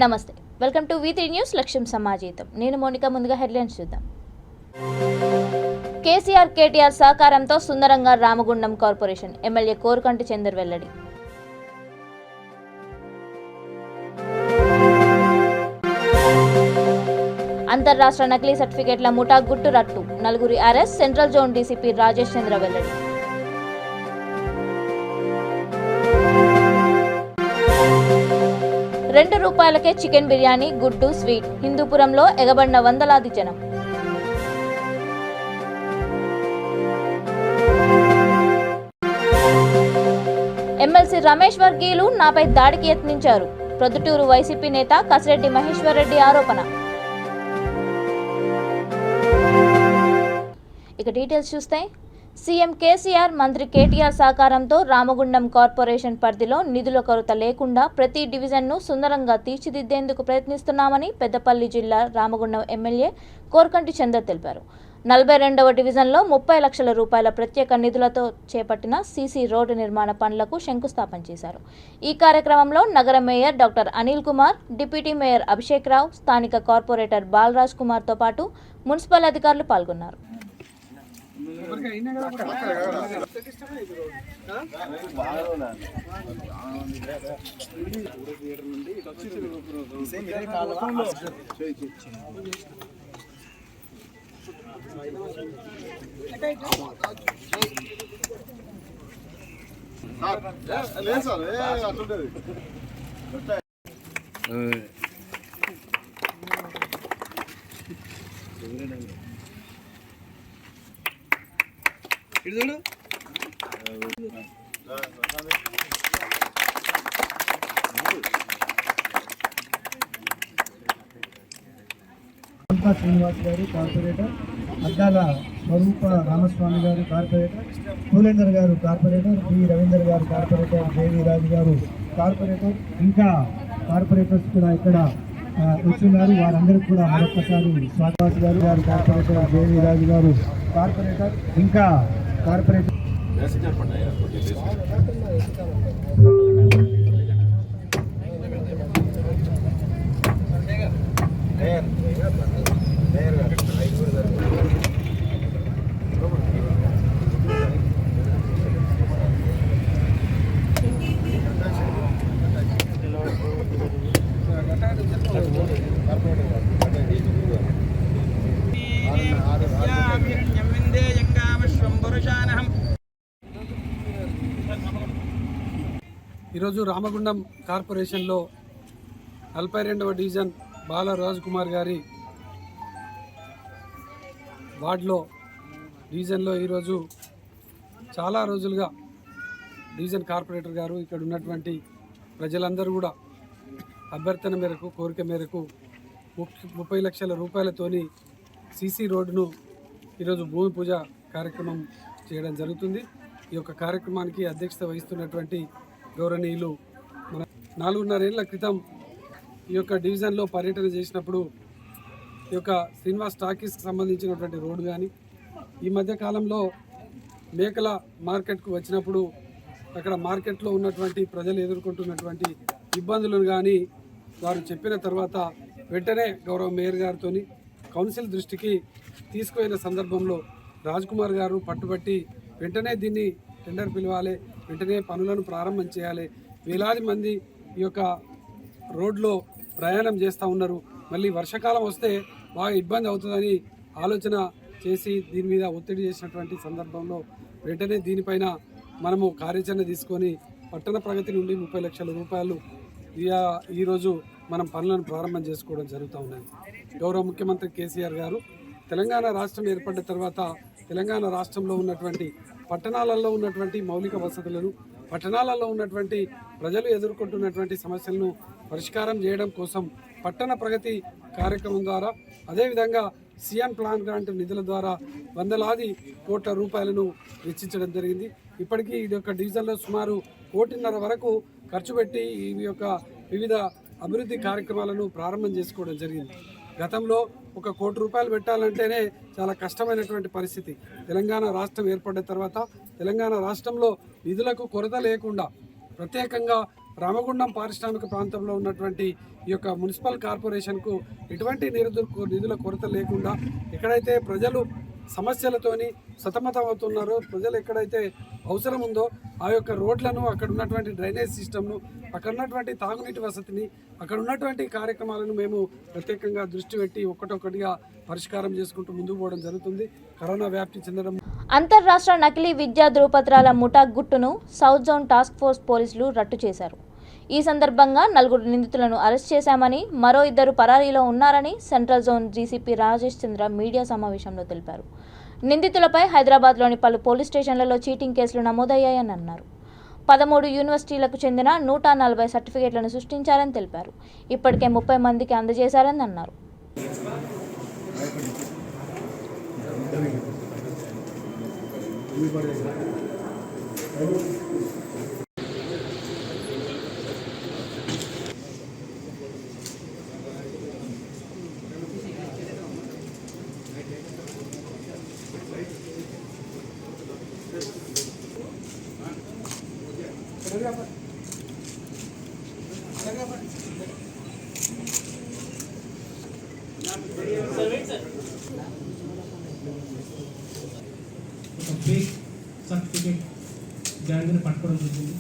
నమస్తే, welcome to V3 news లక్ష్యం సమాజీతం. నేను మోనిక. ముందుగా హెడ్లైన్స్ చూద్దాం. కేసీఆర్ కేటీఆర్ సహకారంతో సుందరంగా రామగుండం కార్పొరేషన్ ఎమ్మెల్యే కోరుకంటి చందర్ వెల్లడి. అంతర్రాష్ట్ర నకిలీ సర్టిఫికెట్ల ముఠా గుట్టు రట్టు, నలుగురి arrest, central zone DCP Rajesh Chandra వెల్లడి. ₹2 చికెన్ బిర్యానీ, గుడ్డు, స్వీట్. హిందూపురంలో ఎగబడిన వందలాది జనం. ఎమ్మెల్సీ రమేష్ వర్గీయులు నాపై దాడికి యత్నించారు. ప్రొద్దుటూరు వైసీపీ నేత కసిరెడ్డి మహేశ్వర్ రెడ్డి ఆరోపణ. ఇక డీటెయిల్స్ చూస్తే, సీఎం కేసీఆర్, మంత్రి కేటీఆర్ సహకారంతో రామగుండం కార్పొరేషన్ పరిధిలో నిధుల కొరత లేకుండా ప్రతి డివిజన్ను సుందరంగా తీర్చిదిద్దేందుకు ప్రయత్నిస్తున్నామని పెద్దపల్లి జిల్లా రామగుండం ఎమ్మెల్యే కోరుకంటి చందర్ తెలిపారు. 42వ డివిజన్లో 30 లక్షల రూపాయల ప్రత్యేక నిధులతో చేపట్టిన సీసీ రోడ్డు నిర్మాణ పనులకు శంకుస్థాపన చేశారు. ఈ కార్యక్రమంలో నగర mayor doctor Anil Kumar, deputy mayor Abhishek Rao, స్థానిక కార్పొరేటర్ బాలరాజ్ కుమార్తో పాటు మున్సిపల్ అధికారులు పాల్గొన్నారు. శ్రీనివాస్ గారు కార్పొరేటర్, అద్దాల స్వరూప రామస్వామి గారు కార్పొరేటర్, పూలేందర్ గారు కార్పొరేటర్, బి రవీందర్ గారు కార్పొరేటర్, దేవి రాజు గారు కార్పొరేటర్, ఇంకా కార్పొరేటర్స్ కూడా ఇక్కడ వచ్చిన్నారు. వారందరికీ కూడా మరొకసారి స్వాగత్ గారు కార్పొరేటర్, దేవి రాజు గారు కార్పొరేటర్, ఇంకా కార్పొరేటర్ ఈరోజు రామగుండం కార్పొరేషన్లో 42వ డివిజన్ బాలరాజ్ కుమార్ గారి వార్డులో డివిజన్లో ఈరోజు చాలా రోజులుగా డివిజన్ కార్పొరేటర్ గారు ఇక్కడ ఉన్నటువంటి ప్రజలందరూ కూడా అభ్యర్థన మేరకు, కోరిక మేరకు 30 లక్షల రూపాయలతోని సీసీ రోడ్డును ఈరోజు భూమి పూజ కార్యక్రమం చేయడం జరుగుతుంది. ఈ యొక్క కార్యక్రమానికి అధ్యక్షత వహిస్తున్నటువంటి గౌరవనీయులు మన 4.5 ఏళ్ల క్రితం ఈ యొక్క డివిజన్లో పర్యటన చేసినప్పుడు ఈ యొక్క శ్రీనివాస్ టాకీస్కి సంబంధించినటువంటి రోడ్డు కానీ, ఈ మధ్య కాలంలో మేకల మార్కెట్కు వచ్చినప్పుడు అక్కడ మార్కెట్లో ఉన్నటువంటి ప్రజలు ఎదుర్కొంటున్నటువంటి ఇబ్బందులను కానీ వారు చెప్పిన తర్వాత వెంటనే గౌరవ మేయర్ గారితో కౌన్సిల్ దృష్టికి తీసుకుపోయిన సందర్భంలో రాజ్ కుమార్ గారు పట్టుబట్టి వెంటనే దీన్ని టెండర్ పిలవాలి, వెంటనే పనులను ప్రారంభం చేయాలి. వేలాది మంది ఈ యొక్క రోడ్లో ప్రయాణం చేస్తూ ఉన్నారు. మళ్ళీ వర్షాకాలం వస్తే బాగా ఇబ్బంది అవుతుందని ఆలోచన చేసి దీని మీద ఒత్తిడి చేసినటువంటి సందర్భంలో వెంటనే దీనిపైన మనము కార్యాచరణ తీసుకొని పట్టణ ప్రగతి నుండి 30 లక్షల రూపాయలు ఈరోజు మనం పనులను ప్రారంభం చేసుకోవడం జరుగుతూ ఉన్నది. గౌరవ ముఖ్యమంత్రి కేసీఆర్ గారు తెలంగాణ రాష్ట్రం ఏర్పడిన తర్వాత తెలంగాణ రాష్ట్రంలో ఉన్నటువంటి పట్టణాలలో ఉన్నటువంటి మౌలిక వసతులను, పట్టణాలలో ఉన్నటువంటి ప్రజలు ఎదుర్కొంటున్నటువంటి సమస్యలను పరిష్కారం చేయడం కోసం పట్టణ ప్రగతి కార్యక్రమం ద్వారా, అదేవిధంగా సీఎం ప్లాన్ గ్రాంట్ నిధుల ద్వారా వందలాది కోట్ల రూపాయలను వెచ్చించడం జరిగింది. ఇప్పటికీ ఈ యొక్క డివిజన్లో సుమారు 1.5 కోటి వరకు ఖర్చు పెట్టి ఈ యొక్క వివిధ అభివృద్ధి కార్యక్రమాలను ప్రారంభం చేసుకోవడం జరిగింది. గతంలో 1 కోటి రూపాయలు పెట్టాలంటేనే చాలా కష్టమైనటువంటి పరిస్థితి. తెలంగాణ రాష్ట్రం ఏర్పడిన తర్వాత తెలంగాణ రాష్ట్రంలో నిధులకు కొరత లేకుండా ప్రత్యేకంగా రామగుండం పారిశ్రామిక ప్రాంతంలో ఉన్నటువంటి ఈ యొక్క మున్సిపల్ కార్పొరేషన్కు ఎటువంటి నిధుల కొరత లేకుండా ఎక్కడైతే ప్రజలు సమస్యలతోని సతమతమవుతున్నారో, ప్రజలు ఎక్కడైతే అవసరం ఉందో ఆ యొక్క రోడ్లను, అక్కడ ఉన్నటువంటి డ్రైనేజ్ సిస్టమ్ను, అక్కడ ఉన్నటువంటి తాగునీటి వసతిని, అక్కడ ఉన్నటువంటి కార్యక్రమాలను మేము ప్రత్యేకంగా దృష్టి పెట్టి ఒక్కటొక్కటిగా పరిష్కారం చేసుకుంటూ ముందుకు పోవడం జరుగుతుంది. కరోనా వ్యాప్తి చెందడం. అంతర్రాష్ట్ర నకిలీ విద్యా ధృవపత్రాల ముఠా గుట్టును సౌత్ జోన్ టాస్క్ ఫోర్స్ పోలీసులు రట్టు చేశారు. ఈ సందర్భంగా 4 నిందితులను అరెస్ట్ చేశామని, మరో 2 పరారీలో ఉన్నారని సెంట్రల్ జోన్ డీసీపీ రాజేష్ చంద్ర మీడియా సమావేశంలో తెలిపారు. నిందితులపై హైదరాబాద్లోని పలు పోలీస్ స్టేషన్లలో చీటింగ్ కేసులు నమోదయ్యాయని అన్నారు. 13 యూనివర్సిటీలకు చెందిన 140 సర్టిఫికేట్లను సృష్టించారని తెలిపారు. ఇప్పటికే 30 మందికి అందజేశారని అన్నారు. ఫేక్ సర్టిఫికేట్ గ్యాంగ్ని పట్టుకోవడం జరిగింది.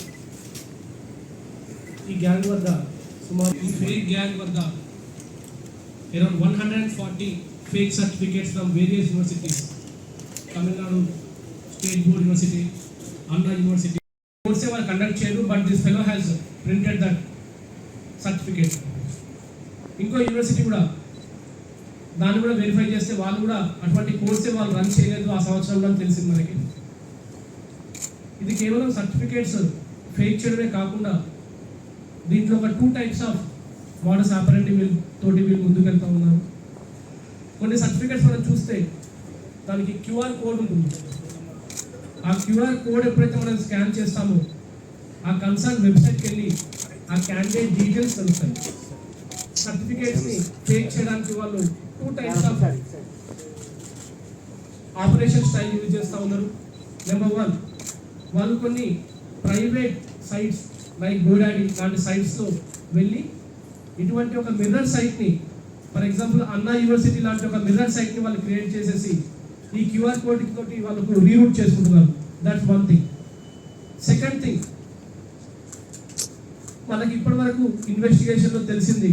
ఈ గ్యాంగ్ వద్ద సుమారు around 140 fake certificates from various universities, Tamil Nadu State Board University, Andhra University. Course were conduct cheyaru, but this fellow has printed that certificate. ఇంకో యూనివర్సిటీ కూడా దాన్ని కూడా వెరిఫై చేస్తే వాళ్ళు కూడా అటువంటి కోర్సే వాళ్ళు రన్ చేయలేదు ఆ సంవత్సరంలో తెలిసింది మనకి. ఇది కేవలం సర్టిఫికేట్స్ ఫేక్ చేయడమే కాకుండా దీంట్లో ఒక 2 types ఆఫ్ మోడస్ ఆపరెండి తోటి వీళ్ళు ముందుకెళ్తూ ఉన్నారు. కొన్ని సర్టిఫికేట్స్ మనం చూస్తే దానికి QR కోడ్ ఉంటుంది. ఆ QR కోడ్ ఎప్పుడైతే మనం స్కాన్ చేస్తామో ఆ కన్సర్న్ వెబ్సైట్కి వెళ్ళి ఆ క్యాండిడేట్ డీటెయిల్స్ తెలుస్తాయి. సర్టిఫికేట్స్ని ఫేక్ చేయడానికి వాళ్ళు 2 types of operation style use చేస్తూ ఉన్నారు. నెంబర్ 1, వాళ్ళు కొన్ని ప్రైవేట్ సైట్స్ లైక్ గోడాడి లాంటి సైట్స్లో వెళ్ళి ఇటువంటి ఒక మిర్రర్ సైట్ని, ఫర్ ఎగ్జాంపుల్ అన్నా యూనివర్సిటీ లాంటి ఒక మిర్రర్ సైట్ని వాళ్ళు క్రియేట్ చేసేసి ఈ QR కోడ్ తోటి వాళ్ళకు రీరూట్ చేసుకుంటున్నారు. That's 1 thing. సెకండ్ థింగ్, మనకి ఇప్పటి వరకు ఇన్వెస్టిగేషన్లో తెలిసింది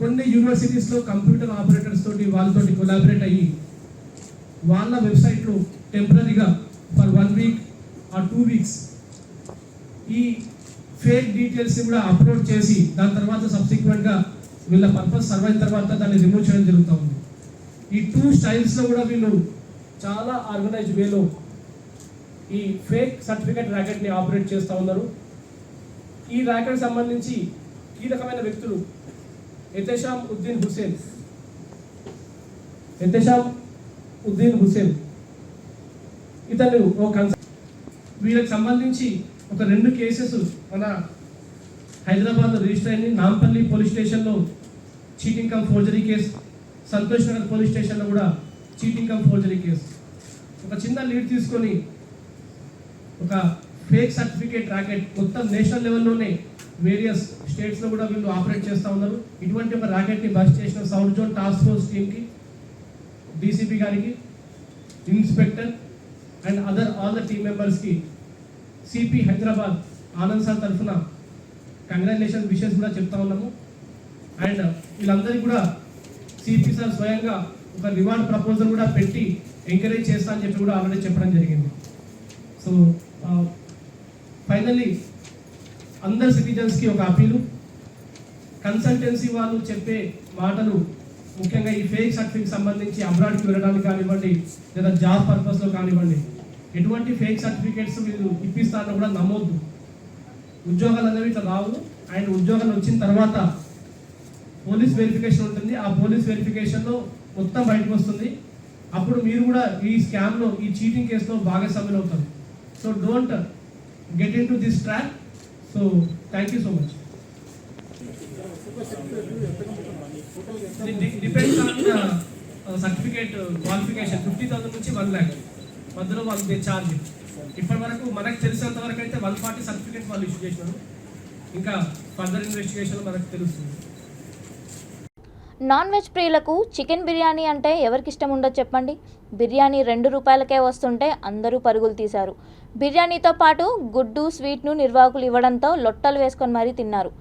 కొన్ని యూనివర్సిటీస్లో కంప్యూటర్ ఆపరేటర్స్ తోటి వాళ్ళతోటి కొలాబరేట్ అయ్యి వాళ్ళ వెబ్సైట్లో టెంపరీగా ఫర్ 1 week or 2 weeks ఈ ఫేక్ డీటెయిల్స్ని కూడా అప్లోడ్ చేసి దాని తర్వాత సబ్సిక్వెంట్గా వీళ్ళ పర్పస్ సర్వ్ అయిన తర్వాత దాన్ని రిమూవ్ చేయడం జరుగుతూ ఉంది. ఈ 2 స్టైల్స్లో కూడా వీళ్ళు చాలా ఆర్గనైజ్డ్ వేలో ఈ ఫేక్ సర్టిఫికేట్ ర్యాకెట్ని ఆపరేట్ చేస్తూ ఉన్నారు. ఈ ర్యాకెట్ సంబంధించి కీలకమైన వ్యక్తులు ఎహ్తెషామ్ ఉద్దీన్ హుసేన్ ఇతను వీళ్ళకి సంబంధించి ఒక 2 కేసెస్ మన హైదరాబాద్లో రిజిస్టర్ అయింది. నాంపల్లి పోలీస్ స్టేషన్లో cheating come forgery case, Santosh Nagar police స్టేషన్లో కూడా చీటింగ్ కమ్ ఫోర్జరీ కేసు. ఒక చిన్న లీడ్ తీసుకొని ఒక ఫేక్ సర్టిఫికేట్ ర్యాకెట్ మొత్తం నేషనల్ లెవెల్లోనే వేరియస్ స్టేట్స్లో కూడా వీళ్ళు ఆపరేట్ చేస్తూ ఉన్నారు. ఇటువంటి ఒక ర్యాకెట్ని బస్ట్ చేసిన సౌత్ జోన్ టాస్క్ ఫోర్స్ టీమ్కి, డీసీపీ గారికి, inspector and all the team మెంబర్స్కి సిపి హైదరాబాద్ ఆనంద్ సార్ తరఫున కంగ్రాచులేషన్ విషెస్ కూడా చెప్తా ఉన్నాము. అండ్ వీళ్ళందరికీ కూడా సిపి సార్ స్వయంగా ఒక రివార్డ్ ప్రపోజల్ కూడా పెట్టి ఎంకరేజ్ చేస్తా అని చెప్పి కూడా ఆల్రెడీ చెప్పడం జరిగింది. సో ఫైనల్లీ అందరు సిటిజన్స్కి ఒక అపీలు, కన్సల్టెన్సీ వాళ్ళు చెప్పే మాటలు ముఖ్యంగా ఈ ఫేక్ సర్టిఫికేట్ సంబంధించి అబ్రాడ్కి వెళ్ళడానికి కానివ్వండి లేదా జాబ్ పర్పస్లో కానివ్వండి ఎటువంటి ఫేక్ సర్టిఫికేట్స్ వీళ్ళు ఇప్పిస్తారని కూడా నమ్మొద్దు. ఉద్యోగాలు అనేవి ఇట్లా రావు. అండ్ ఉద్యోగాలు వచ్చిన తర్వాత పోలీస్ వెరిఫికేషన్ ఉంటుంది. ఆ పోలీస్ వెరిఫికేషన్లో మొత్తం బయటకు వస్తుంది. అప్పుడు మీరు కూడా ఈ స్కామ్లో, ఈ చీటింగ్ కేసులో భాగస్వాములు అవుతారు. So don't get in to this track. So thank you so much. Depends on certificate qualification 50,000 నుంచి 1 lakh మధ్యలో వాళ్ళు ఛార్జ్. ఇప్పటి వరకు మనకు తెలిసినంత వరకు అయితే 140 సర్టిఫికేట్ వాళ్ళు ఇష్యూ చేసినారు. ఇంకా ఫర్దర్ ఇన్వెస్టిగేషన్ మనకు తెలుస్తుంది. నాన్ వెజ్ ప్రియులకు చికెన్ బిర్యానీ అంటే ఎవరికి ఇష్టం ఉండదు చెప్పండి. బిర్యానీ 2 రూపాయలకే వస్తుంటే అందరూ పరుగులు తీశారు. బిర్యానీతో పాటు గుడ్డు స్వీట్ను నిర్వాహకులు ఇవ్వడంతో లొట్టలు వేసుకొని మరీ తిన్నారు.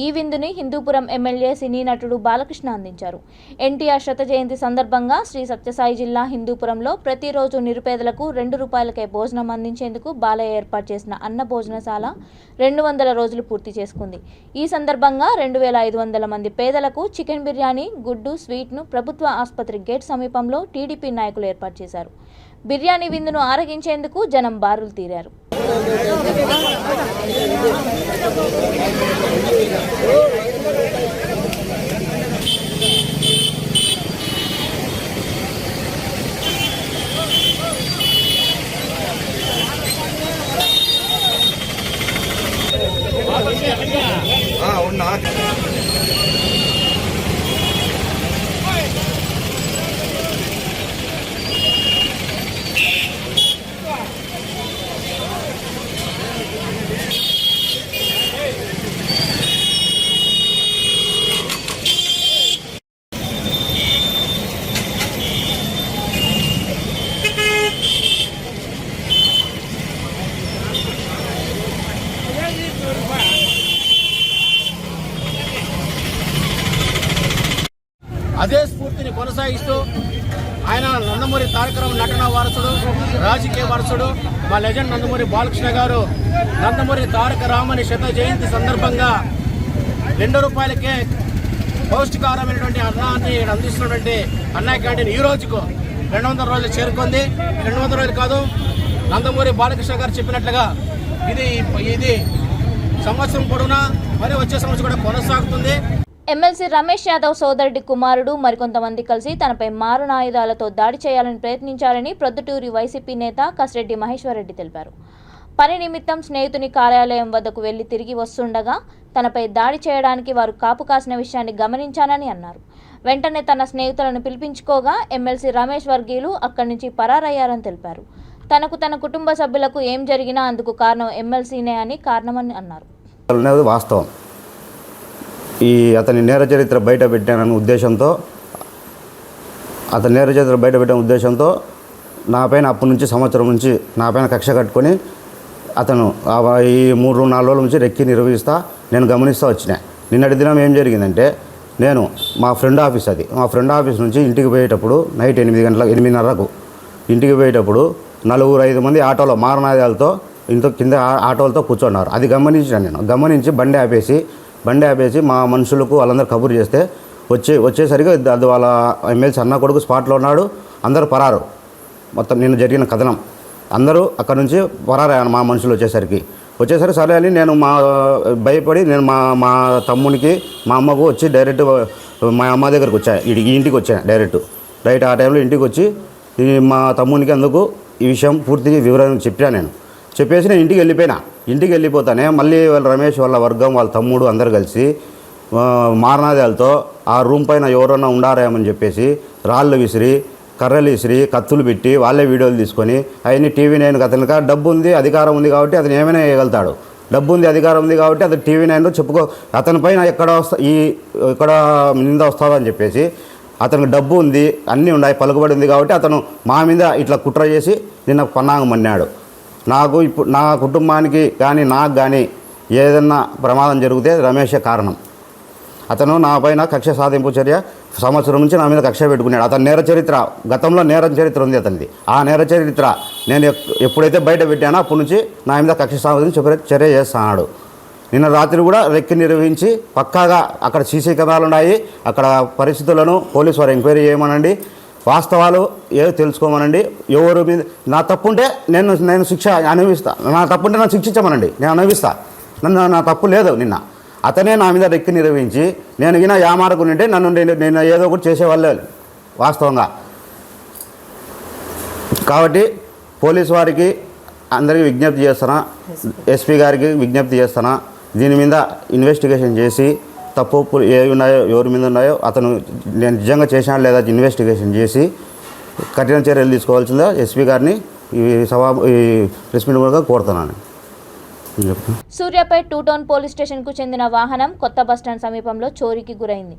ఈ విందుని హిందూపురం ఎమ్మెల్యే సినీ నటుడు బాలకృష్ణ అందించారు. ఎన్టీఆర్ శత జయంతి సందర్భంగా శ్రీ సత్యసాయి జిల్లా హిందూపురంలో ప్రతిరోజు నిరుపేదలకు 2 రూపాయలకే భోజనం అందించేందుకు బాలయ్య ఏర్పాటు చేసిన అన్న భోజనశాల 200 రోజులు పూర్తి చేసుకుంది. ఈ సందర్భంగా 2500 మంది పేదలకు చికెన్ బిర్యానీ, గుడ్డు స్వీట్ను ప్రభుత్వ ఆసుపత్రి గేట్ సమీపంలో టీడీపీ నాయకులు ఏర్పాటు చేశారు. బిర్యానీ విందును ఆరగించేందుకు జనం బారులు తీరారు. అదే స్ఫూర్తిని కొనసాగిస్తూ ఆయన నందమూరి తారక రామారావు నటన వారసుడు, రాజకీయ వారసుడు, మా లెజెండ్ నందమూరి బాలకృష్ణ గారు నందమూరి తారక రామారావు శత జయంతి సందర్భంగా 2 రూపాయలకే పౌష్టికారమైనటువంటి అన్నాన్ని అందిస్తున్నటువంటి అన్నా క్యాంటీన్ ఈ రోజుకు 200 రోజులు చేరుకుంది. 200 రోజులు కాదు, నందమూరి బాలకృష్ణ గారు చెప్పినట్లుగా ఇది సంవత్సరం పొడవునా మరి వచ్చే సంవత్సరం కూడా కొనసాగుతుంది. ఎమ్మెల్సీ రమేష్ యాదవ్ సోదరుడి కుమారుడు మరికొంతమంది కలిసి తనపై మారణాయుధాలతో దాడి చేయాలని ప్రయత్నించారని ప్రొద్దుటూరి వైసీపీ నేత కసిరెడ్డి మహేశ్వరరెడ్డి తెలిపారు. పని నిమిత్తం స్నేహితుని కార్యాలయం వద్దకు వెళ్లి తిరిగి వస్తుండగా తనపై దాడి చేయడానికి వారు కాపు కాసిన విషయాన్ని గమనించానని అన్నారు. వెంటనే తన స్నేహితులను పిలిపించుకోగా ఎమ్మెల్సీ రమేష్ వర్గీయులు అక్కడి నుంచి పరారయ్యారని తెలిపారు. తనకు తన కుటుంబ సభ్యులకు ఏం జరిగినా అందుకు కారణం ఎమ్మెల్సీనే అని కారణమని అన్నారు. వాస్తవం. అతని నేర చరిత్ర బయట పెట్టానన్న ఉద్దేశంతో నాపైన అప్పటి నుంచి సంవత్సరం నుంచి నాపైన కక్ష కట్టుకొని అతను ఈ 3-4 రోజుల నుంచి రెక్కి నిర్వహిస్తా నేను గమనిస్తూ వచ్చినా. నిన్నటి దినం ఏం జరిగిందంటే, నేను మా ఫ్రెండ్ ఆఫీస్ నుంచి ఇంటికి పోయేటప్పుడు నైట్ 8:30కు ఇంటికి పోయేటప్పుడు 4-5 మంది ఆటోలో మారణాయుధాలతో కింద ఆటోలతో కూర్చున్నారు. అది గమనించాను. నేను గమనించి బండి ఆపేసి మా మనుషులకు వాళ్ళందరూ కబురు చేస్తే వచ్చేసరికి అది వాళ్ళ ఎమ్మెల్సీ అన్న కొడుకు స్పాట్లో ఉన్నాడు. అందరూ పరారు. మొత్తం నిన్న జరిగిన కథనం అందరూ అక్కడ నుంచి పరారయ్యాను. మా మనుషులు వచ్చేసరికి సరే అని నేను భయపడి నేను మా తమ్మునికి మా అమ్మకు వచ్చి డైరెక్ట్ మా అమ్మ దగ్గరకు వచ్చాను. ఇంటికి వచ్చాను రైట్ ఆ టైంలో ఇంటికి వచ్చి మా తమ్మునికి అందుకు ఈ విషయం పూర్తిగా వివరణ చెప్పాను. నేను చెప్పేసి నేను ఇంటికి వెళ్ళిపోతానే మళ్ళీ వాళ్ళ రమేష్ వాళ్ళ వర్గం వాళ్ళ తమ్ముడు అందరు కలిసి మారణాదాలతో ఆ రూమ్ పైన ఎవరన్నా ఉండారేమని చెప్పేసి రాళ్ళు విసిరి, కర్రలు విసిరి, కత్తులు పెట్టి వాళ్ళే వీడియోలు తీసుకొని అవన్నీ TV9 అతనికి డబ్బు ఉంది, అధికారం ఉంది కాబట్టి అతను ఏమైనా చేయగలుగుతాడు. డబ్బు ఉంది, అధికారం ఉంది కాబట్టి అతను TV9లో చెప్పుకో అతని పైన ఎక్కడ నింద వస్తుందని చెప్పేసి అతనికి డబ్బు ఉంది, అన్నీ ఉన్నాయి, పలుకుబడి ఉంది కాబట్టి అతను మా మీద ఇట్లా కుట్ర చేసి నిన్న పన్నాగం అన్నాడు. నాకు ఇప్పుడు నా కుటుంబానికి కానీ నాకు కానీ ఏదన్నా ప్రమాదం జరిగితే రమేషే కారణం. అతను నా పైన కక్ష సాధింపు చర్య సంవత్సరం నుంచి నా మీద కక్ష పెట్టుకున్నాడు. అతని గతంలో నేర చరిత్ర ఉంది అతనిది. ఆ నేర చరిత్ర నేను ఎప్పుడైతే బయట పెట్టానో అప్పటి నుంచి నా మీద కక్ష సాధింపు చర్య చేస్తున్నాడు. నిన్న రాత్రి కూడా రెక్కి నిర్వహించి పక్కాగా అక్కడ సీసీ కెమెరాలు ఉన్నాయి. అక్కడ పరిస్థితులను పోలీసు వారు ఎంక్వైరీ చేయమనండి, వాస్తవాలు ఏదో తెలుసుకోమనండి. ఎవరు మీద నా తప్పుంటే నేను శిక్ష అనుభవిస్తా, నా తప్పుంటే నన్ను శిక్షించమనండి, నేను అనుభవిస్తా. నా తప్పు లేదు. నిన్న అతనే నా మీద రెక్కి నిర్వహించి నేను గిన యామారకు ఉంటే నేను ఏదో ఒకటి చేసేవాళ్ళే వాస్తవంగా. కాబట్టి పోలీసు వారికి అందరికీ విజ్ఞప్తి చేస్తున్నా, ఎస్పీ గారికి విజ్ఞప్తి చేస్తున్నా, దీని మీద ఇన్వెస్టిగేషన్ చేసి తప్పులు ఏవి ఉన్నాయో ఎవరి మీద ఉన్నాయో అతను నేను నిజంగా చేశాను లేదా ఇన్వెస్టిగేషన్ చేసి కఠిన చర్యలు తీసుకోవాల్సిందో ఎస్పీ గారిని ఈ ప్రెస్ మీట్ కూడా కోరుతున్నాను. చెప్పు. సూర్యాపేట్ 2 టౌన్ పోలీస్ స్టేషన్కు చెందిన వాహనం కొత్త బస్టాండ్ సమీపంలో చోరీకి గురైంది.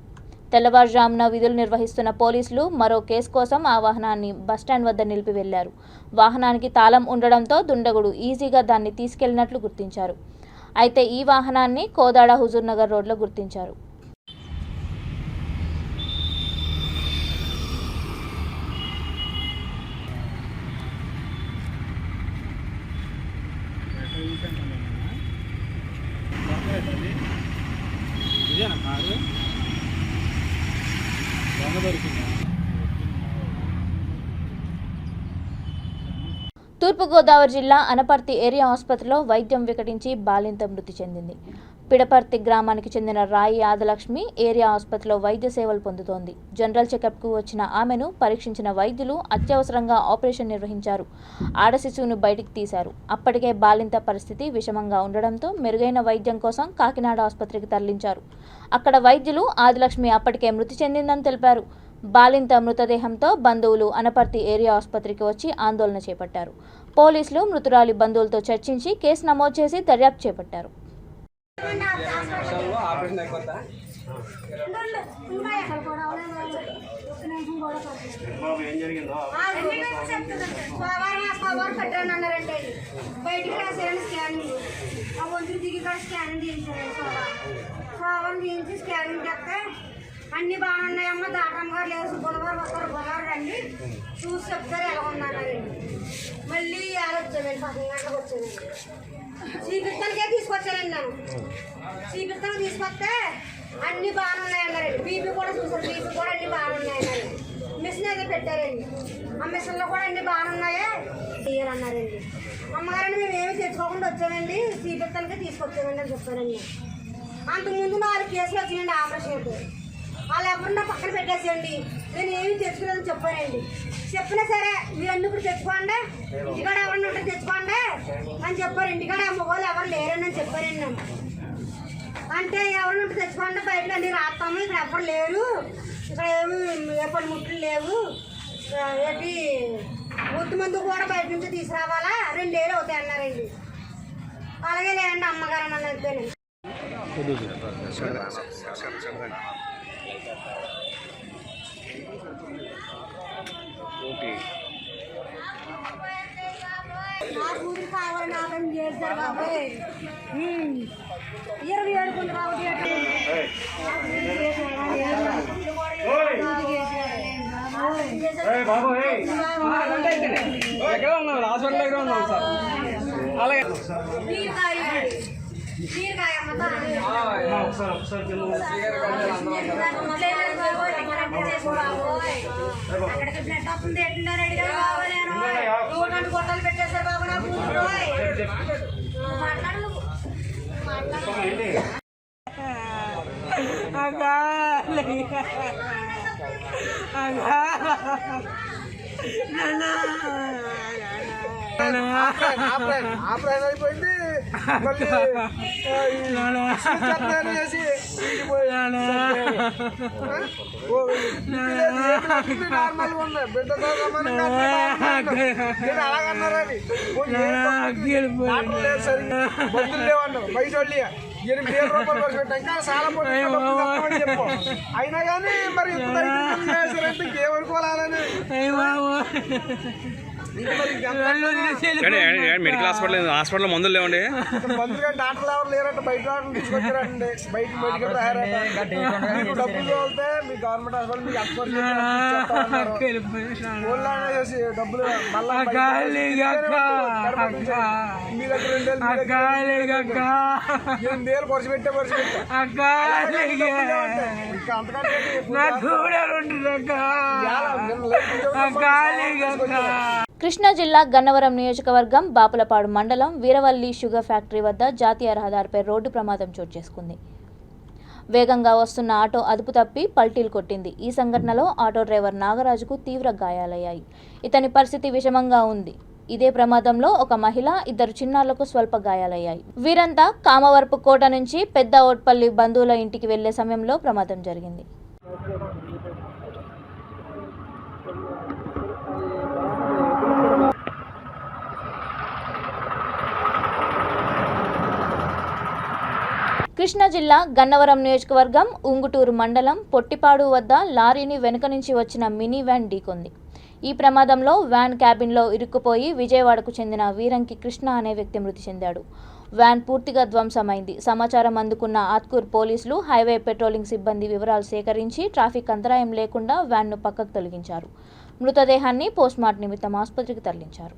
తెల్లవారుజామున విధులు నిర్వహిస్తున్న పోలీసులు మరో కేసు కోసం ఆ వాహనాన్ని బస్టాండ్ వద్ద నిలిపి వెళ్లారు. వాహనానికి తాళం ఉండడంతో దుండగుడు ఈజీగా దాన్ని తీసుకెళ్లినట్లు గుర్తించారు. అయితే ఈ వాహనాన్ని కోదాడ హుజూర్నగర్ రోడ్లో గుర్తించారు. తూర్పుగోదావరి జిల్లా అనపర్తి ఏరియా ఆసుపత్రిలో వైద్యం వికటించి బాలింత మృతి చెందింది. పిడపర్తి గ్రామానికి చెందిన రాయి ఆదలక్ష్మి ఏరియా ఆసుపత్రిలో వైద్య సేవలు పొందుతోంది. జనరల్ చెకప్కు వచ్చిన ఆమెను పరీక్షించిన వైద్యులు అత్యవసరంగా ఆపరేషన్ నిర్వహించారు. ఆడ శిశువును బయటికి తీశారు. అప్పటికే బాలింత పరిస్థితి విషమంగా ఉండడంతో మెరుగైన వైద్యం కోసం కాకినాడ ఆసుపత్రికి తరలించారు. అక్కడ వైద్యులు ఆదిలక్ష్మి అప్పటికే మృతి చెందిందని తెలిపారు. బాలింత మృతదేహంతో బంధువులు అనపర్తి ఏరియా ఆసుపత్రికి వచ్చి ఆందోళన చేపట్టారు. పోలీసులు మృతురాలి బంధువులతో చర్చించి కేసు నమోదు చేసి దర్యాప్తు చేపట్టారు. అన్ని బాగున్నాయమ్మా. దాటమ్మ గారు లేదు, బుధవారం వస్తారు, బుధవారం రండి చూసి చెప్తారు ఎలా ఉన్నానండి. మళ్ళీ వచ్చానండి, 10 గంటలకు వచ్చానండి. శ్రీకృష్ణకే తీసుకొచ్చానండి. నేను శ్రీకృష్ణకి తీసుకొస్తే అన్ని బాగున్నాయన్నారండి. బీపీ కూడా చూసారు, బీపీ కూడా అన్ని బాగున్నాయన్నారు. మిషన్ అయితే పెట్టారండి. ఆ మిషన్లో కూడా అన్ని బాగున్నాయే అన్నారండి. అమ్మగారండి మేము ఏమి తెచ్చుకోకుండా వచ్చామండి, శ్రీకృష్ణకే తీసుకొచ్చామండి అని చెప్పారండి. అంతకుముందు 4 కేసులు వచ్చినాయండి ఆపరేషన్కి. వాళ్ళు ఎవరన్నా పక్కన పెట్టేసేయండి, నేను ఏమి తెచ్చుకోలేదని చెప్పానండి. చెప్పినా సరే మీరు అన్ని ఇప్పుడు తెచ్చుకోండి, ఇంటికాడ ఎవరన్నా ఉంటే తెచ్చుకోండి అని చెప్పారు. ఇంటికాడ మొగోళ్ళు ఎవరు లేరని అని చెప్పారండి. నేను అంటే ఎవరన్నా ఉంటే తెచ్చుకోండి, బయటకు అన్ని రాస్తాము, ఇక్కడ ఎవరు లేరు, ఇక్కడ ఏమి ఏ పనిముట్లు లేవు, ఏంటి ముద్దు మందు కూడా బయట నుంచి తీసుకురావాలా, 2 ఏళ్ళు అవుతాయి అన్నారండి. అలాగే లేదండి అమ్మగారు అని అంతేనండి. నా కూతురు కావాలని ఆపం చేశారు బాబాయ్. 27 కొంత కాబట్టి అక్కడికి బ్లడ్ వస్తుంది ఎట్టున్నారు అడిగారు బాబా. నేను 2 గొట్టాలు పెట్టేశారు బాబా నా కూతురు. మాట్లాడు ఆపరేషన్ అయిపోయింది. నార్మల్ ఉన్నాయి, బిడ్డతో అలాగన్నారని బంధువులు లేవన్నావు. బయట వాళ్ళు 8,000 రూపాయలు ఖర్చు పెట్టా, ఇంకా చాలా పోటీ చెప్పు. అయినా కానీ మరి ఇంకేమనుకోవాలని మెడికల్ హాస్పిటల్ మందులు లేవండి. మందులు డాక్టర్లు ఎవరు లేరంటే బయట డాక్టర్లు తీసుకొచ్చారండి. బయట మెడికల్ డబ్బులు తోలితే మీ గవర్నమెంట్ హాస్పిటల్ మీకు చేసి డబ్బులు మళ్ళీ మీ దగ్గర 8,000 ఖర్చు పెట్టా ఇంకా అంతకంటే కృష్ణా జిల్లా గన్నవరం నియోజకవర్గం బాపులపాడు మండలం వీరవల్లి షుగర్ ఫ్యాక్టరీ వద్ద జాతీయ రహదారిపై రోడ్డు ప్రమాదం చోటు చేసుకుంది. వేగంగా వస్తున్న ఆటో అదుపు తప్పి పల్టీలు కొట్టింది. ఈ సంఘటనలో ఆటో డ్రైవర్ నాగరాజుకు తీవ్ర గాయాలయ్యాయి. ఇతని పరిస్థితి విషమంగా ఉంది. ఇదే ప్రమాదంలో ఒక మహిళ, 2 చిన్నారులకు స్వల్ప గాయాలయ్యాయి. వీరంతా కామవరపు కోట నుంచి పెద్ద ఓట్పల్లి బంధువుల ఇంటికి వెళ్లే సమయంలో ప్రమాదం జరిగింది. కృష్ణా జిల్లా గన్నవరం నియోజకవర్గం ఉంగుటూరు మండలం పొట్టిపాడు వద్ద లారీని వెనుక నుంచి వచ్చిన మినీ వ్యాన్ ఢీకొంది. ఈ ప్రమాదంలో వ్యాన్ క్యాబిన్లో ఇరుక్కుపోయి విజయవాడకు చెందిన వీరంకి కృష్ణ అనే వ్యక్తి మృతి చెందాడు. వ్యాన్ పూర్తిగా ధ్వంసమైంది. సమాచారం అందుకున్న ఆత్కూర్ పోలీసులు హైవే పెట్రోలింగ్ సిబ్బంది వివరాలు సేకరించి ట్రాఫిక్ అంతరాయం లేకుండా వ్యాన్ను పక్కకు తొలగించారు. మృతదేహాన్ని పోస్ట్మార్టం నిమిత్తం ఆసుపత్రికి తరలించారు.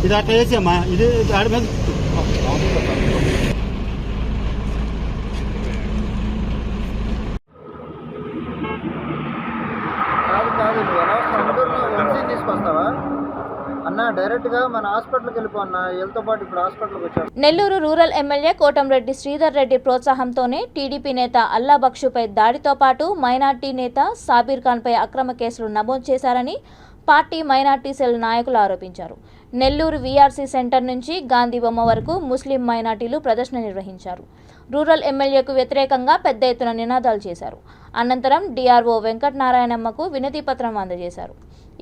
ఇది అట్లా చేసామా, ఇది ఆడి మీద కాదు నువ్వు అనవసరం తీసుకొస్తావా అన్న? డైరెక్ట్గా మన హాస్పిటల్కి వెళ్ళిపో అన్న. వీళ్ళతో పాటు ఇప్పుడు హాస్పిటల్కి వచ్చాడు. నెల్లూరు రూరల్ ఎమ్మెల్యే కోటంరెడ్డి శ్రీధర్ రెడ్డి ప్రోత్సాహంతోనే టీడీపీ నేత అల్లా బక్షుపై దాడితో పాటు మైనార్టీ నేత సాబీర్ ఖాన్పై అక్రమ కేసులు నమోదు చేశారని పార్టీ మైనార్టీ సెల్ నాయకులు ఆరోపించారు. నెల్లూరు వీఆర్సీ సెంటర్ నుంచి గాంధీ బొమ్మ వరకు ముస్లిం మైనార్టీలు ప్రదర్శన నిర్వహించారు. రూరల్ ఎమ్మెల్యేకు వ్యతిరేకంగా పెద్ద ఎత్తున నినాదాలు చేశారు. అనంతరం డిఆర్ఓ వెంకటనారాయణమ్మకు వినతి పత్రం అందజేశారు.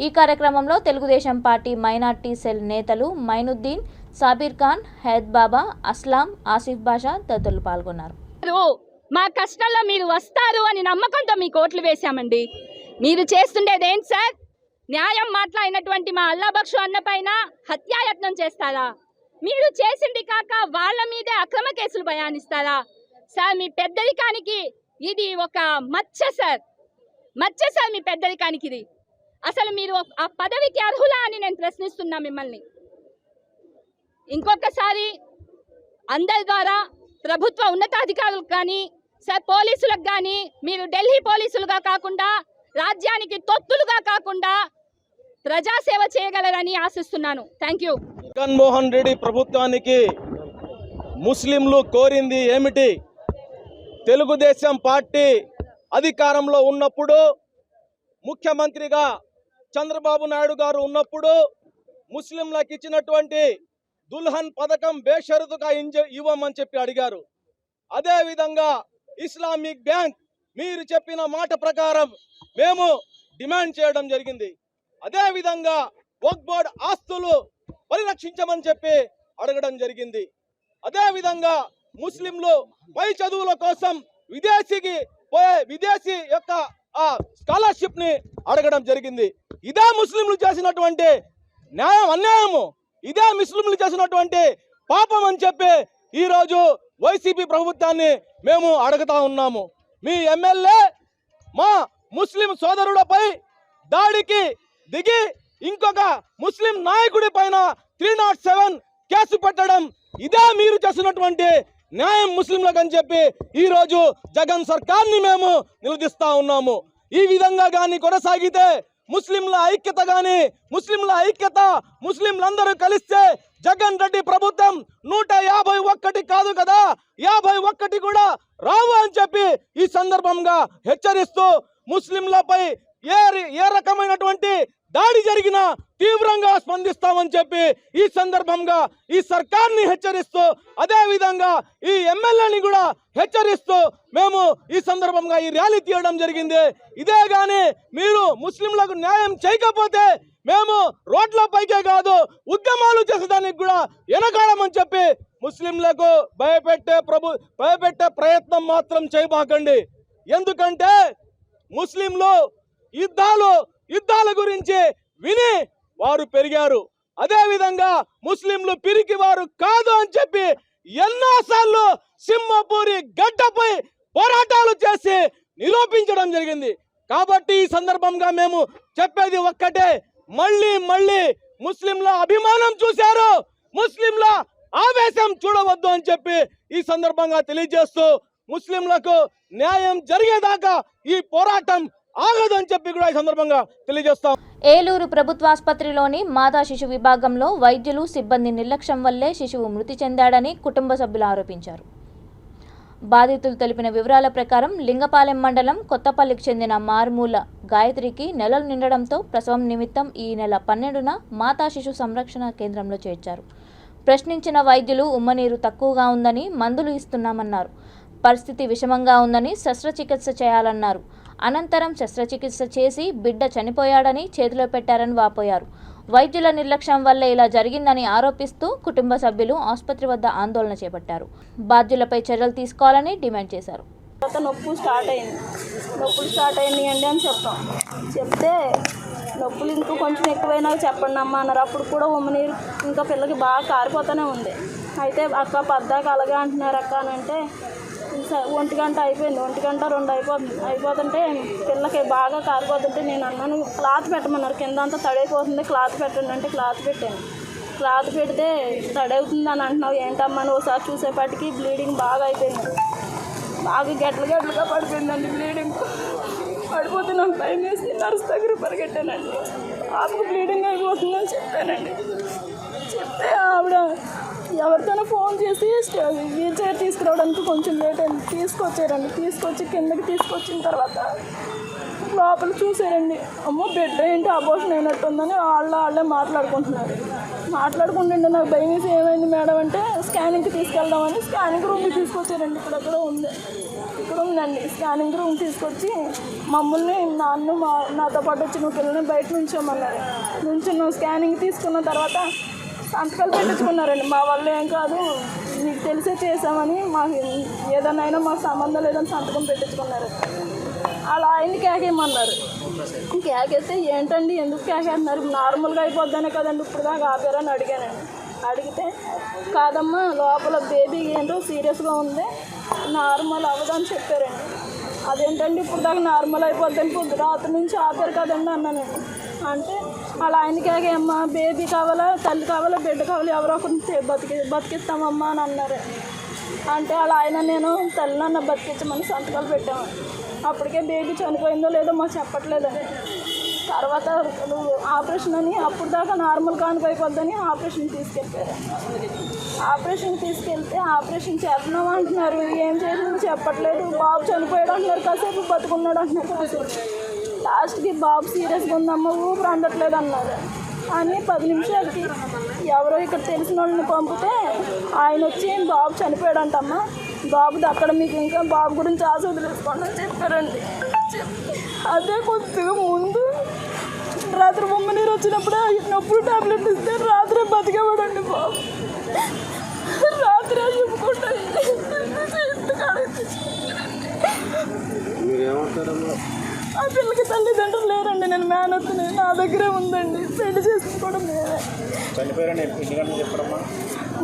ఈ కార్యక్రమంలో తెలుగుదేశం పార్టీ మైనార్టీ సెల్ నేతలు మైనుద్దీన్, సాబీర్ ఖాన్, హైద్ బాబా, అస్లాం, ఆసిఫ్ బాషా తదితరులు పాల్గొన్నారు. మా కష్టాల్లో మీరు వస్తారు అని నమ్మకంతో మీకు ఓట్లు వేశామండి. మీరు చేస్తుండేది ఏంటి సార్? న్యాయం మాట్లాడినటువంటి మా అల్లా బక్షు అన్న పైన హత్యాయత్నం చేస్తారా? మీరు చేసింది కాక వాళ్ళ మీదే అక్రమ కేసులు బయానిస్తారా? సార్ మీ పెద్దరికానికి ఇది ఒక మచ్చ సార్, మచ్చ సార్ మీ పెద్దరికానికి ఇది. అసలు మీరు ఆ పదవికి అర్హులా అని నేను ప్రశ్నిస్తున్నా మిమ్మల్ని. ఇంకొకసారి అందరి ద్వారా ప్రభుత్వ ఉన్నతాధికారులకు కానీ సార్ పోలీసులకు కానీ మీరు ఢిల్లీ పోలీసులుగా కాకుండా రాజ్యానికి తొత్తులుగా కాకుండా ప్రజాసేవ చేయగలరని ఆశిస్తున్నాను. Thank you. జగన్మోహన్ రెడ్డి ప్రభుత్వానికి ముస్లింలు కోరింది ఏమిటి? తెలుగుదేశం పార్టీ అధికారంలో ఉన్నప్పుడు, ముఖ్యమంత్రిగా చంద్రబాబు నాయుడు గారు ఉన్నప్పుడు ముస్లింలకు ఇచ్చినటువంటి దుల్హన్ పథకం బేషరతుగా ఇవ్వమని చెప్పి అడిగారు. అదేవిధంగా ఇస్లామిక్ బ్యాంక్ మీరు చెప్పిన మాట ప్రకారం మేము డిమాండ్ చేయడం జరిగింది. అదేవిధంగా వక్ఫ్ బోర్డ్ ఆస్తులు పరిరక్షించమని చెప్పి అడగడం జరిగింది. అదేవిధంగా ముస్లింలు పై చదువుల కోసం విదేశీ యొక్క స్కాలర్షిప్ ని అడగడం జరిగింది. ఇదే ముస్లింలు చేసినటువంటి అన్యాయము, ఇదే ముస్లింలు చేసినటువంటి పాపం అని చెప్పి ఈరోజు వైసీపీ ప్రభుత్వాన్ని మేము అడుగుతా ఉన్నాము. మీ ఎమ్మెల్యే మా ముస్లిం సోదరులపై దాడికి దిగి ఇంకొక ముస్లిం నాయకుడి పైన 307 కేసు పెట్టడం ఇదే మీరు చేసినటువంటి న్యాయం ముస్లింలకు అని చెప్పి ఈరోజు జగన్ సర్కార్ని మేము నిలదీస్తా ఉన్నాము. ఈ విధంగా కానీ కొనసాగితే ముస్లింల ఐక్యత ముస్లింలందరూ కలిస్తే జగన్ రెడ్డి ప్రభుత్వం 151 కాదు కదా, 51 కూడా రావు అని చెప్పి ఈ సందర్భంగా హెచ్చరిస్తూ ముస్లింలపై ఏ రకమైనటువంటి దాడి జరిగినా తీవ్రంగా స్పందిస్తామని చెప్పి ఈ సందర్భంగా ఈ సర్కార్ని హెచ్చరిస్తూ, అదే విధంగా ఈ ఎమ్మెల్యేని కూడా హెచ్చరిస్తూ మేము ఈ సందర్భంగా ఈ ర్యాలీ తీయడం జరిగింది. ఇదే గాని మీరు ముస్లింలకు న్యాయం చేయకపోతే మేము రోడ్లపైకే కాదు ఉద్యమాలు చేసేదానికి కూడా వెనకాడమని చెప్పి ముస్లింలకు భయపెట్టే ప్రయత్నం మాత్రం చేయబాకండి. ఎందుకంటే ముస్లింలు యుద్ధాల గురించి విని వారు పెరిగారు. అదే విధంగా ముస్లింలు పిరికి వారు కాదు అని చెప్పి ఎన్నోసార్లు సింహపూరి గడ్డపై పోరాటాలు చేసి నిరూపించడం జరిగింది. కాబట్టి ఈ సందర్భంగా మేము చెప్పేది ఒక్కటే, మళ్ళీ ముస్లింల అభిమానం చూశారు, ముస్లింల ఆవేశం చూడవద్దు అని చెప్పి ఈ సందర్భంగా తెలియజేస్తూ ముస్లింలకు న్యాయం జరిగేదాకా ఈ పోరాటం ఆగదని చెప్పి కూడా ఈ సందర్భంగా తెలియజేస్తాం. ఏలూరు ప్రభుత్వాసుపత్రిలోని మాతా శిశు విభాగంలో వైద్యులు సిబ్బంది నిర్లక్ష్యం వల్లే శిశువు మృతి చెందాడని కుటుంబ సభ్యులు ఆరోపించారు. బాధితులు తెలిపిన వివరాల ప్రకారం లింగపాలెం మండలం కొత్తపల్లికి చెందిన మారుమూల గాయత్రికి నెలలు నిండడంతో ప్రసవం నిమిత్తం ఈ నెల 12న మాతా శిశు సంరక్షణ కేంద్రంలో చేర్చారు. ప్రశ్నించిన వైద్యులు ఉమ్మనీరు తక్కువగా ఉందని మందులు ఇస్తున్నామన్నారు. పరిస్థితి విషమంగా ఉందని శస్త్రచికిత్స చేయాలన్నారు. అనంతరం శస్త్రచికిత్స చేసి బిడ్డ చనిపోయాడని చేతిలో పెట్టారని వాపోయారు. వైద్యుల నిర్లక్ష్యం వల్ల ఇలా జరిగిందని ఆరోపిస్తూ కుటుంబ సభ్యులు ఆసుపత్రి వద్ద ఆందోళన చేపట్టారు. బాధ్యులపై చర్యలు తీసుకోవాలని డిమాండ్ చేశారు. నొప్పులు స్టార్ట్ అయింది అండి అని చెప్తే నొప్పులు ఇంకా కొంచెం ఎక్కువైనా చెప్పండి అమ్మ అన్నారు. అప్పుడు కూడా ఉమ్మనీరు ఇంకా పిల్లకి బాగా కారిపోతూనే ఉంది. అయితే అక్క పద్దాక అలాగే అంటున్నారు అక్క అని అంటే 1 గంట అయిపోయింది, 1 గంట 2 అయిపోతుంటే పిల్లకి బాగా కారిపోతుంటే నేను అన్నాను క్లాత్ పెట్టమన్నారు. కింద అంతా తడైపోతుంది, క్లాత్ పెట్టండి అంటే క్లాత్ పెట్టాను. క్లాత్ పెడితే తడవుతుంది అని అంటున్నావు ఏంటమ్మా అని ఒకసారి చూసేపాటికి బ్లీడింగ్ బాగా అయిపోయింది. బాగా గట్లుగా పడిపోయిందండి. బ్లీడింగ్ పడిపోతే నాకు భయం వేసి నర్స్ దగ్గర పరిగెట్టానండి. ఆమెకు బ్లీడింగ్ అయిపోతుందని చెప్పానండి. చెప్తే ఆవిడ ఎవరితోనో ఫోన్ చేసి వీల్ చైర్ తీసుకురావడానికి కొంచెం లేట్ అయింది. తీసుకొచ్చి కిందకి తీసుకొచ్చిన తర్వాత లోపల చూసారండి. అమ్మో బిడ్డ ఏంటి అబోషన్ అయినట్టుందని వాళ్ళే మాట్లాడుకుంటుండే నాకు భయం వేసి ఏమైంది మేడం అంటే స్కానింగ్కి తీసుకెళ్దామని స్కానింగ్ రూమ్కి తీసుకొచ్చారండి. ఇక్కడ ఉందండి స్కానింగ్ రూమ్ తీసుకొచ్చి మమ్మల్ని నాతో పాటు వచ్చిన పిల్లల్ని బయట నుంచోమన్నారు. స్కానింగ్ తీసుకున్న తర్వాత సంతకాలు పెట్టించుకున్నారండి. మా వల్ల ఏం కాదు మీకు తెలిసే చేసామని మాకు ఏదైనా మాకు సంబంధం లేదని సంతకం పెట్టించుకున్నారు. అలా ఆయన్ని కేకేయమన్నారు. కేకేస్తే ఏంటండి ఎందుకు కేకేస్తున్నారు, నార్మల్గా అయిపోద్దనే కదండి ఇప్పుడు దాకా ఆపారని అడిగానండి. అడిగితే కాదమ్మా లోపల బేబీ ఏంటో సీరియస్గా ఉంది, నార్మల్ అవ్వదని చెప్పారండి. అదేంటండి ఇప్పుడు దాకా నార్మల్ అయిపోద్దని రాత్రి నుంచి ఆపారు కదండి అన్నానండి. అంటే అలా ఆయనకే అమ్మ బేబీ కావాలా, తల్లి కావాలా, బిడ్డ కావాలా, ఎవరో ఒకరిని బతికిస్తామమ్మా అని అన్నారు. అంటే అలా ఆయన నేను తల్లినన్న బతికించమని సంతకాలు పెట్టాము. అప్పటికే బేబీ చనిపోయిందో లేదో మాకు చెప్పట్లేదండి. తర్వాత ఆపరేషన్ అని అప్పుడు దాకా నార్మల్ కానుక అయిపోద్దని ఆపరేషన్ తీసుకెళ్తారు. తీసుకెళ్తే ఆపరేషన్ చేస్తున్నాం అంటున్నారు. ఏం చేసిందో చెప్పట్లేదు. బాబు చనిపోయాడు అంటున్నారు, కాసేపు బతుకున్నాడు అంటున్నారు. కాసేపు లాస్ట్కి బాబు సీరియస్గా ఉందమ్మ ఊపిరి అందట్లేదు అన్నారు. అని 10 నిమిషాలకి ఎవరో ఇక్కడ తెలిసిన వాళ్ళని పంపితే ఆయన వచ్చి బాబు చనిపోయాడంటమ్మా, బాబుది అక్కడ మీకు ఇంకా బాబు గురించి ఆశ వదిలేసుకోండి అని చెప్పారండి. అదే కొద్దిగా ముందు రాత్రి ఉమ్మనీరు వచ్చినప్పుడు నొప్పులు టాబ్లెట్ ఇస్తే రాత్రి బతికేవాడండి బాబు. రాత్రి చెప్పుకుంటా ఆ పిల్లకి తల్లిదండ్రులు లేరండి. నేను మేనత్తుని, నా దగ్గరే ఉందండి. పెళ్లి చేసుకోవడం నేనే.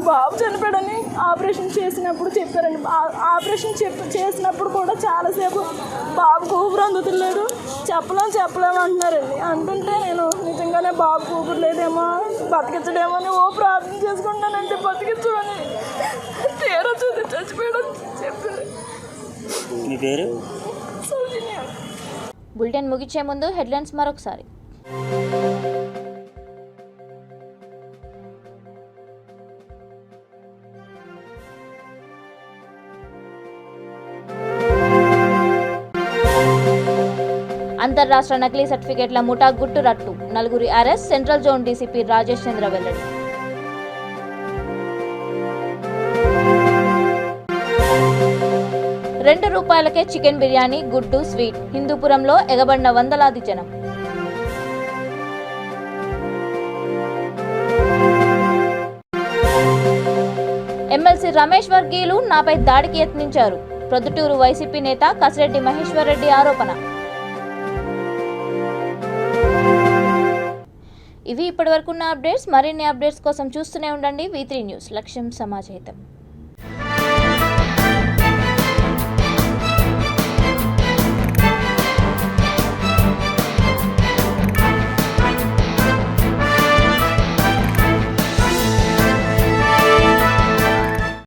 బాబు చనిపోయాడని ఆపరేషన్ చేసినప్పుడు చెప్పారండి. ఆపరేషన్ చేసినప్పుడు కూడా చాలాసేపు బాబుకు ఊపిరి అందుతలేదు, చెప్పలేము అంటున్నారండి. అంటుంటే నేను నిజంగానే బాబుకు ఊపిరి లేదేమో, బతికించడేమో అని ప్రార్థన చేసుకుంటానంటే బతికించమని తీరా చూసి చచ్చిపోయాడని చెప్పారు. మీ పేరు? బులెటిన్ ముగించే ముందు హెడ్లైన్స్ మరొకసారి. అంతర్రాష్ట్ర నకిలీ సర్టిఫికేట్ల ముఠా గుట్టు రట్టు, 4 arrest, central zone DCP Rajesh Chandra వెల్లడి. ₹2 చికెన్ బిర్యానీ, గుడ్డు, స్వీట్. హిందూపురంలో ఎగబడిన వందలాది జనం. ఎమ్మెల్సీ రమేష్ వర్గీయులు నాపై దాడికి యత్నించారు. ప్రొద్దుటూరు వైసీపీ నేత కసిరెడ్డి మహేశ్వర్ రెడ్డి ఆరోపణ. ఇవి ఇప్పటివరకున్న అప్డేట్స్. మరిన్ని అప్డేట్స్ కోసం చూస్తూనే ఉండండి V3 న్యూస్. లక్ష్యం సమాజహితం.